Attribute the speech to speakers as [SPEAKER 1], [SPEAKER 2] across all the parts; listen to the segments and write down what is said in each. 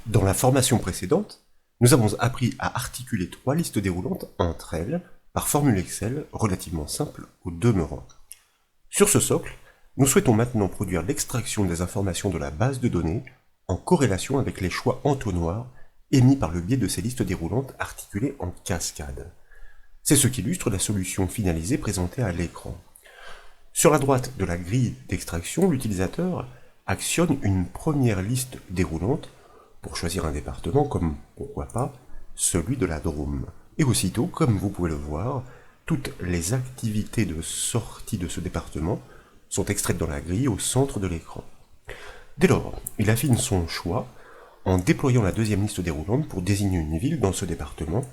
[SPEAKER 1] Dans la formation précédente, nous avons appris à articuler trois listes déroulantes entre elles par formule Excel relativement simple au demeurant. Sur ce socle, nous souhaitons maintenant produire l'extraction des informations de la base de données en corrélation avec les choix entonnoirs émis par le biais de ces listes déroulantes articulées en cascade. C'est ce qu'illustre la solution finalisée présentée à l'écran. Sur la droite de la grille d'extraction, l'utilisateur actionne une première liste déroulante pour choisir un département comme, pourquoi pas, celui de la Drôme. Et aussitôt, comme vous pouvez le voir, toutes les activités de sortie de ce département sont extraites dans la grille au centre de l'écran. Dès lors, il affine son choix en déployant la deuxième liste déroulante pour désigner une ville dans ce département,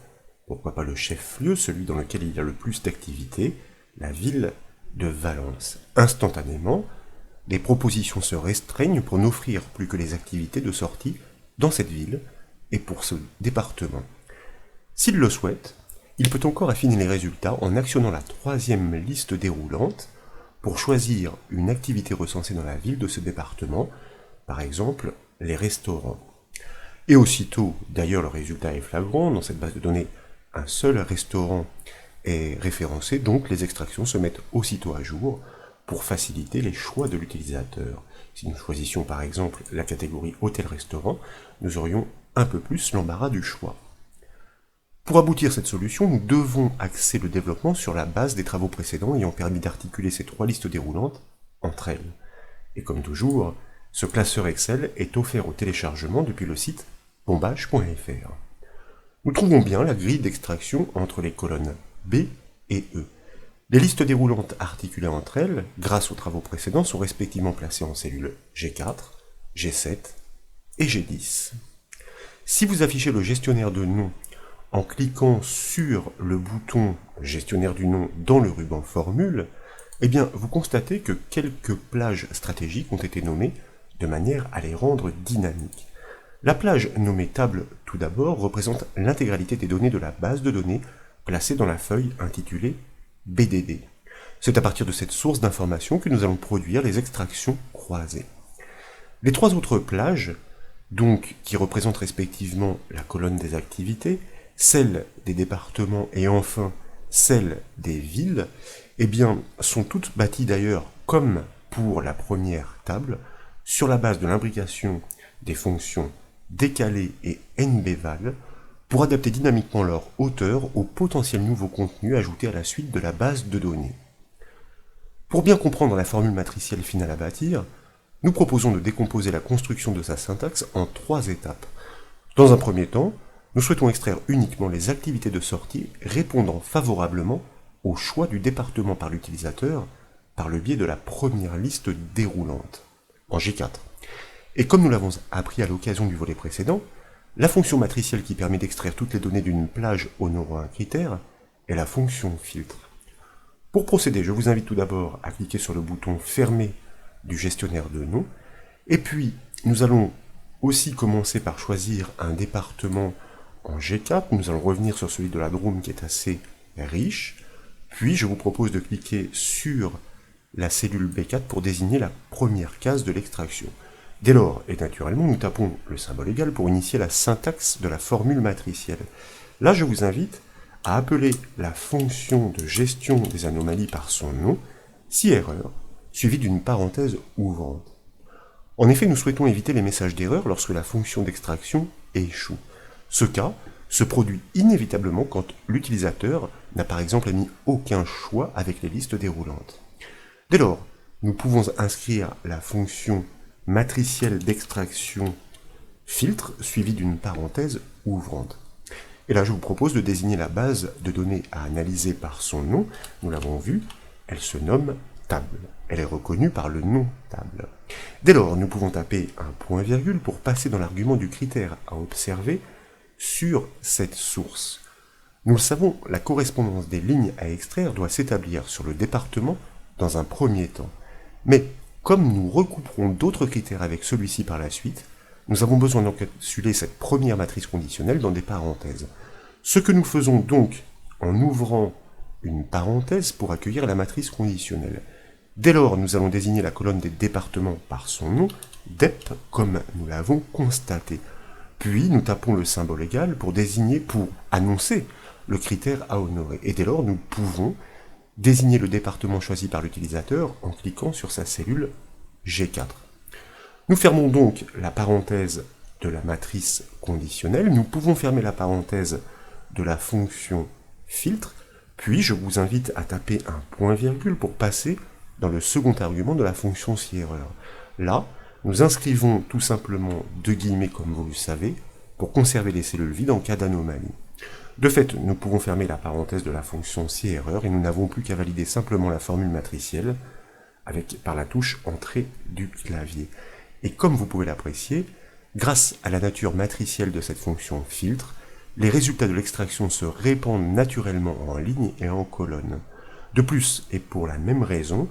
[SPEAKER 1] pourquoi pas le chef-lieu, celui dans lequel il y a le plus d'activités, la ville de Valence. Instantanément, les propositions se restreignent pour n'offrir plus que les activités de sortie dans cette ville et pour ce département. S'il le souhaite, il peut encore affiner les résultats en actionnant la troisième liste déroulante pour choisir une activité recensée dans la ville de ce département, par exemple les restaurants. Et aussitôt, d'ailleurs le résultat est flagrant, dans cette base de données, un seul restaurant est référencé, donc les extractions se mettent aussitôt à jour pour faciliter les choix de l'utilisateur. Si nous choisissions par exemple la catégorie hôtel-restaurant, nous aurions un peu plus l'embarras du choix. Pour aboutir à cette solution, nous devons axer le développement sur la base des travaux précédents ayant permis d'articuler ces trois listes déroulantes entre elles. Et comme toujours, ce classeur Excel est offert au téléchargement depuis le site bombage.fr. Nous trouvons bien la grille d'extraction entre les colonnes B et E. Les listes déroulantes articulées entre elles, grâce aux travaux précédents, sont respectivement placées en cellules G4, G7 et G10. Si vous affichez le gestionnaire de nom en cliquant sur le bouton gestionnaire du nom dans le ruban formule, eh bien, vous constatez que quelques plages stratégiques ont été nommées de manière à les rendre dynamiques. La plage nommée table tout d'abord représente l'intégralité des données de la base de données placée dans la feuille intitulée BDD. C'est à partir de cette source d'information que nous allons produire les extractions croisées. Les trois autres plages, donc qui représentent respectivement la colonne des activités, celle des départements et enfin celle des villes, eh bien, sont toutes bâties d'ailleurs, comme pour la première table, sur la base de l'imbrication des fonctions décalées et nbval pour adapter dynamiquement leur hauteur au potentiel nouveau contenu ajouté à la suite de la base de données. Pour bien comprendre la formule matricielle finale à bâtir, nous proposons de décomposer la construction de sa syntaxe en trois étapes. Dans un premier temps, nous souhaitons extraire uniquement les activités de sortie répondant favorablement au choix du département par l'utilisateur par le biais de la première liste déroulante, en G4. Et comme nous l'avons appris à l'occasion du volet précédent, la fonction matricielle qui permet d'extraire toutes les données d'une plage honorant un critère est la fonction filtre. Pour procéder, je vous invite tout d'abord à cliquer sur le bouton fermé du gestionnaire de nom, et puis nous allons aussi commencer par choisir un département en G4, nous allons revenir sur celui de la Drôme qui est assez riche, puis je vous propose de cliquer sur la cellule B4 pour désigner la première case de l'extraction. Dès lors, et naturellement, nous tapons le symbole égal pour initier la syntaxe de la formule matricielle. Là, je vous invite à appeler la fonction de gestion des anomalies par son nom, si erreur, suivie d'une parenthèse ouvrante. En effet, nous souhaitons éviter les messages d'erreur lorsque la fonction d'extraction échoue. Ce cas se produit inévitablement quand l'utilisateur n'a par exemple émis aucun choix avec les listes déroulantes. Dès lors, nous pouvons inscrire la fonction matricielle d'extraction filtre suivie d'une parenthèse ouvrante. Et là, je vous propose de désigner la base de données à analyser par son nom. Nous l'avons vu, elle se nomme table. Elle est reconnue par le nom table. Dès lors, nous pouvons taper un point-virgule pour passer dans l'argument du critère à observer sur cette source. Nous le savons, la correspondance des lignes à extraire doit s'établir sur le département dans un premier temps. Mais comme nous recouperons d'autres critères avec celui-ci par la suite, nous avons besoin d'encapsuler cette première matrice conditionnelle dans des parenthèses. Ce que nous faisons donc en ouvrant une parenthèse pour accueillir la matrice conditionnelle. Dès lors, nous allons désigner la colonne des départements par son nom, DEP, comme nous l'avons constaté. Puis nous tapons le symbole égal pour annoncer le critère à honorer. Et dès lors, nous pouvons désigner le département choisi par l'utilisateur en cliquant sur sa cellule G4. Nous fermons donc la parenthèse de la matrice conditionnelle. Nous pouvons fermer la parenthèse de la fonction filtre. Puis je vous invite à taper un point-virgule pour passer dans le second argument de la fonction si-erreur. Là, nous inscrivons tout simplement deux guillemets comme vous le savez pour conserver les cellules vides en cas d'anomalie. De fait, nous pouvons fermer la parenthèse de la fonction si-erreur et nous n'avons plus qu'à valider simplement la formule matricielle par la touche entrée du clavier. Et comme vous pouvez l'apprécier, grâce à la nature matricielle de cette fonction filtre, les résultats de l'extraction se répandent naturellement en ligne et en colonne. De plus, et pour la même raison,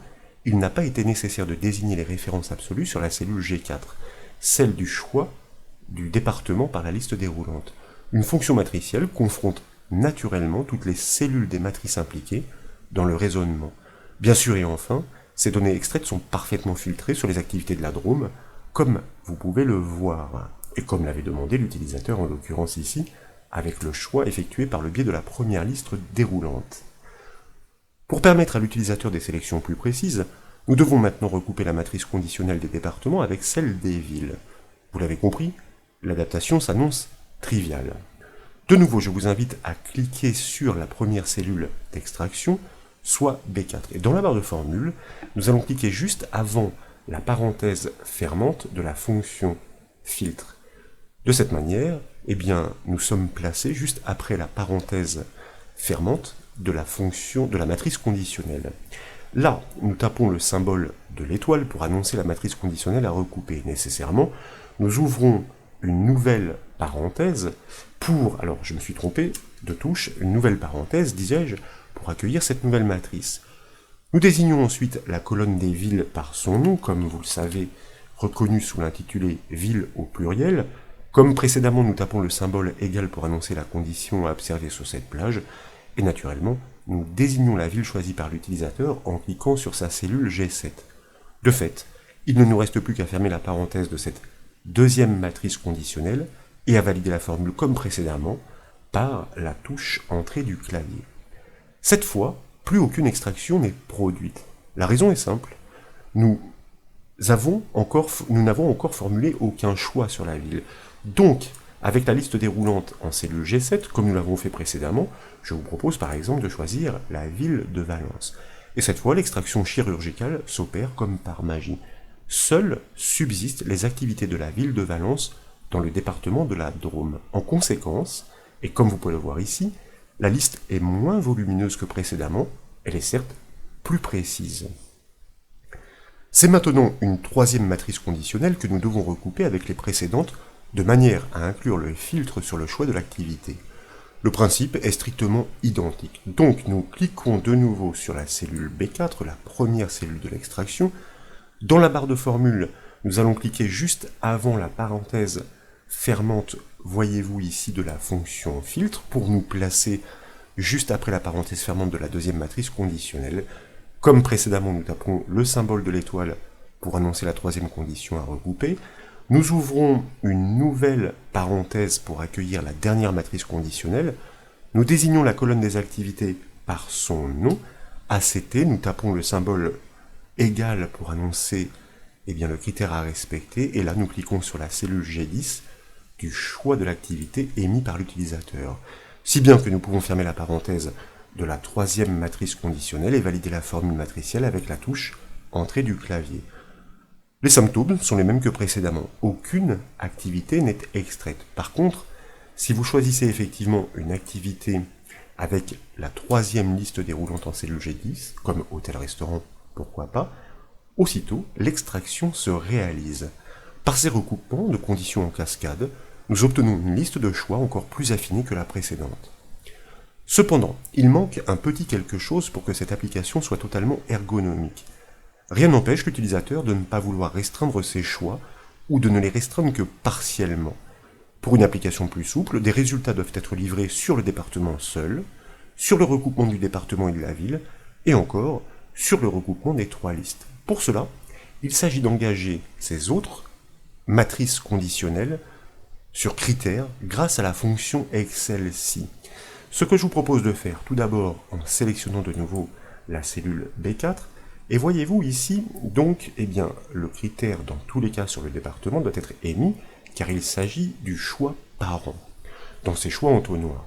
[SPEAKER 1] il n'a pas été nécessaire de désigner les références absolues sur la cellule G4, celle du choix du département par la liste déroulante. Une fonction matricielle confronte naturellement toutes les cellules des matrices impliquées dans le raisonnement. Bien sûr et enfin, ces données extraites sont parfaitement filtrées sur les activités de la DROM, comme vous pouvez le voir, et comme l'avait demandé l'utilisateur en l'occurrence ici, avec le choix effectué par le biais de la première liste déroulante. Pour permettre à l'utilisateur des sélections plus précises, nous devons maintenant recouper la matrice conditionnelle des départements avec celle des villes. Vous l'avez compris, l'adaptation s'annonce triviale. De nouveau, je vous invite à cliquer sur la première cellule d'extraction, soit B4. Et dans la barre de formule, nous allons cliquer juste avant la parenthèse fermante de la fonction filtre. De cette manière, eh bien, nous sommes placés juste après la parenthèse fermante de la matrice conditionnelle. Là, nous tapons le symbole de l'étoile pour annoncer la matrice conditionnelle à recouper. Nécessairement, nous ouvrons une nouvelle parenthèse alors je me suis trompé de touche, une nouvelle parenthèse, disais-je, pour accueillir cette nouvelle matrice. Nous désignons ensuite la colonne des villes par son nom, comme vous le savez, reconnu sous l'intitulé « ville » au pluriel. Comme précédemment, nous tapons le symbole égal pour annoncer la condition à observer sur cette plage, et naturellement, nous désignons la ville choisie par l'utilisateur en cliquant sur sa cellule G7. De fait, il ne nous reste plus qu'à fermer la parenthèse de cette deuxième matrice conditionnelle et à valider la formule comme précédemment par la touche entrée du clavier. Cette fois, plus aucune extraction n'est produite. La raison est simple, nous n'avons encore formulé aucun choix sur la ville. Donc, avec la liste déroulante en cellule G7, comme nous l'avons fait précédemment, je vous propose par exemple de choisir la ville de Valence. Et cette fois, l'extraction chirurgicale s'opère comme par magie. Seules subsistent les activités de la ville de Valence dans le département de la Drôme. En conséquence, et comme vous pouvez le voir ici, la liste est moins volumineuse que précédemment, elle est certes plus précise. C'est maintenant une troisième matrice conditionnelle que nous devons recouper avec les précédentes de manière à inclure le filtre sur le choix de l'activité. Le principe est strictement identique. Donc nous cliquons de nouveau sur la cellule B4, la première cellule de l'extraction. Dans la barre de formule, nous allons cliquer juste avant la parenthèse fermante, voyez-vous ici, de la fonction filtre, pour nous placer juste après la parenthèse fermante de la deuxième matrice conditionnelle. Comme précédemment, nous tapons le symbole de l'étoile pour annoncer la troisième condition à regrouper. Nous ouvrons une nouvelle parenthèse pour accueillir la dernière matrice conditionnelle. Nous désignons la colonne des activités par son nom. ACT, nous tapons le symbole égal pour annoncer le critère à respecter. Et là, nous cliquons sur la cellule G10 du choix de l'activité émis par l'utilisateur. Si bien que nous pouvons fermer la parenthèse de la troisième matrice conditionnelle et valider la formule matricielle avec la touche entrée du clavier. Les symptômes sont les mêmes que précédemment. Aucune activité n'est extraite. Par contre, si vous choisissez effectivement une activité avec la troisième liste déroulante en cellule G10, comme hôtel-restaurant, pourquoi pas, aussitôt l'extraction se réalise. Par ces recoupements de conditions en cascade, nous obtenons une liste de choix encore plus affinée que la précédente. Cependant, il manque un petit quelque chose pour que cette application soit totalement ergonomique. Rien n'empêche l'utilisateur de ne pas vouloir restreindre ses choix ou de ne les restreindre que partiellement. Pour une application plus souple, des résultats doivent être livrés sur le département seul, sur le recoupement du département et de la ville, et encore sur le recoupement des trois listes. Pour cela, il s'agit d'engager ces autres matrices conditionnelles sur critères grâce à la fonction Excel-ci. Ce que je vous propose de faire tout d'abord en sélectionnant de nouveau la cellule B4, et voyez-vous ici, donc, le critère dans tous les cas sur le département doit être émis, car il s'agit du choix parent, dans ces choix entonnoirs.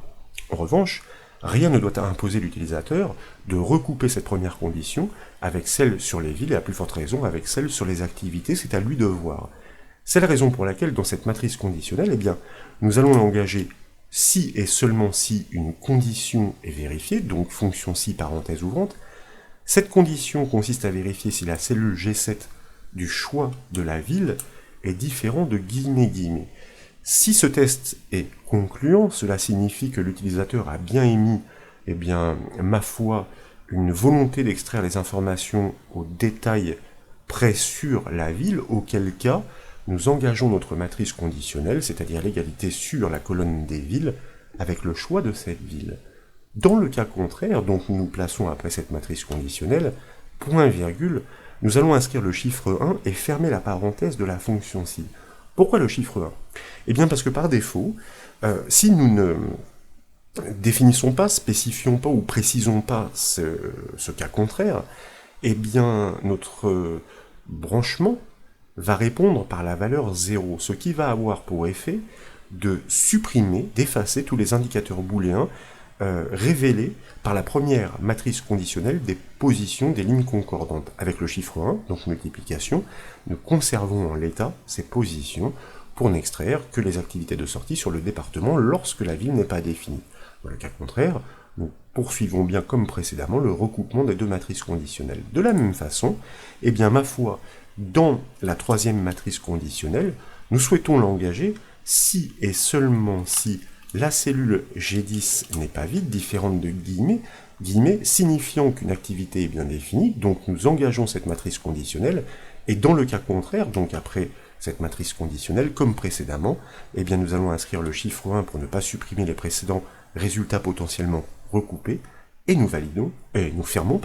[SPEAKER 1] En revanche, rien ne doit imposer l'utilisateur de recouper cette première condition avec celle sur les villes, et à plus forte raison avec celle sur les activités, c'est à lui de voir. C'est la raison pour laquelle, dans cette matrice conditionnelle, nous allons engager si et seulement si une condition est vérifiée, donc fonction si parenthèse ouvrante. Cette condition consiste à vérifier si la cellule G7 du choix de la ville est différent de guillemets. Si ce test est concluant, cela signifie que l'utilisateur a bien émis, ma foi, une volonté d'extraire les informations au détail près sur la ville, auquel cas nous engageons notre matrice conditionnelle, c'est-à-dire l'égalité sur la colonne des villes, avec le choix de cette ville. Dans le cas contraire, donc nous plaçons après cette matrice conditionnelle, point virgule, nous allons inscrire le chiffre 1 et fermer la parenthèse de la fonction si. Pourquoi le chiffre 1 ? Parce que par défaut, si nous ne définissons pas, spécifions pas ou précisons pas ce cas contraire, notre branchement va répondre par la valeur 0, ce qui va avoir pour effet de supprimer, d'effacer tous les indicateurs booléens révélés par la première matrice conditionnelle des positions des lignes concordantes. Avec le chiffre 1, donc multiplication, nous conservons en l'état ces positions pour n'extraire que les activités de sortie sur le département lorsque la ville n'est pas définie. Dans le cas contraire, nous poursuivons bien comme précédemment le recoupement des deux matrices conditionnelles. De la même façon, ma foi, dans la troisième matrice conditionnelle, nous souhaitons l'engager si et seulement si la cellule G10 n'est pas vide, différente de guillemets, signifiant qu'une activité est bien définie, donc nous engageons cette matrice conditionnelle, et dans le cas contraire, donc après cette matrice conditionnelle, comme précédemment, nous allons inscrire le chiffre 1 pour ne pas supprimer les précédents résultats potentiellement recoupés, et nous fermons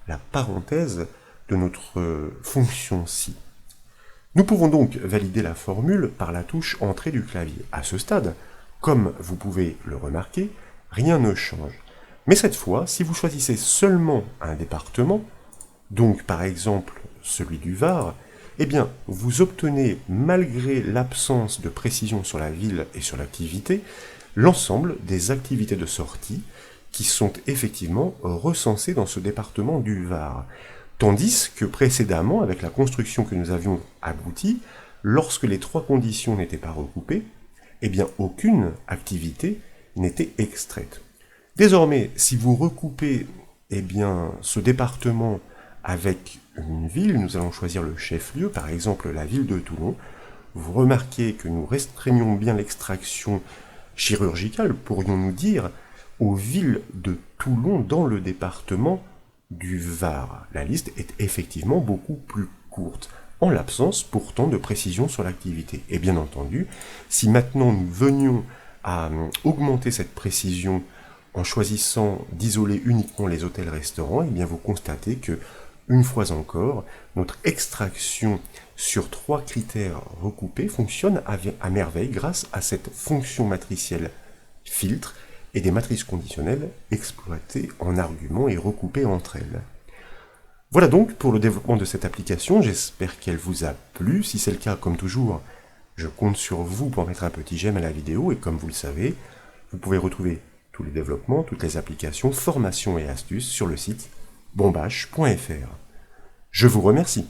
[SPEAKER 1] la parenthèse de notre fonction si. Nous pouvons donc valider la formule par la touche entrée du clavier. À ce stade, comme vous pouvez le remarquer, rien ne change. Mais cette fois, si vous choisissez seulement un département, donc par exemple celui du Var, vous obtenez, malgré l'absence de précision sur la ville et sur l'activité, l'ensemble des activités de sortie qui sont effectivement recensées dans ce département du Var. Tandis que précédemment, avec la construction que nous avions aboutie, lorsque les trois conditions n'étaient pas recoupées, aucune activité n'était extraite. Désormais, si vous recoupez ce département avec une ville, nous allons choisir le chef-lieu, par exemple la ville de Toulon, vous remarquez que nous restreignons bien l'extraction chirurgicale, pourrions-nous dire, aux villes de Toulon dans le département du Var. La liste est effectivement beaucoup plus courte, en l'absence pourtant de précision sur l'activité. Et bien entendu, si maintenant nous venions à augmenter cette précision en choisissant d'isoler uniquement les hôtels-restaurants, vous constatez que, une fois encore, notre extraction sur 3 critères recoupés fonctionne à merveille grâce à cette fonction matricielle filtre et des matrices conditionnelles exploitées en arguments et recoupées entre elles. Voilà donc pour le développement de cette application, j'espère qu'elle vous a plu. Si c'est le cas, comme toujours, je compte sur vous pour mettre un petit j'aime à la vidéo, et comme vous le savez, vous pouvez retrouver tous les développements, toutes les applications, formations et astuces sur le site bombache.fr. Je vous remercie.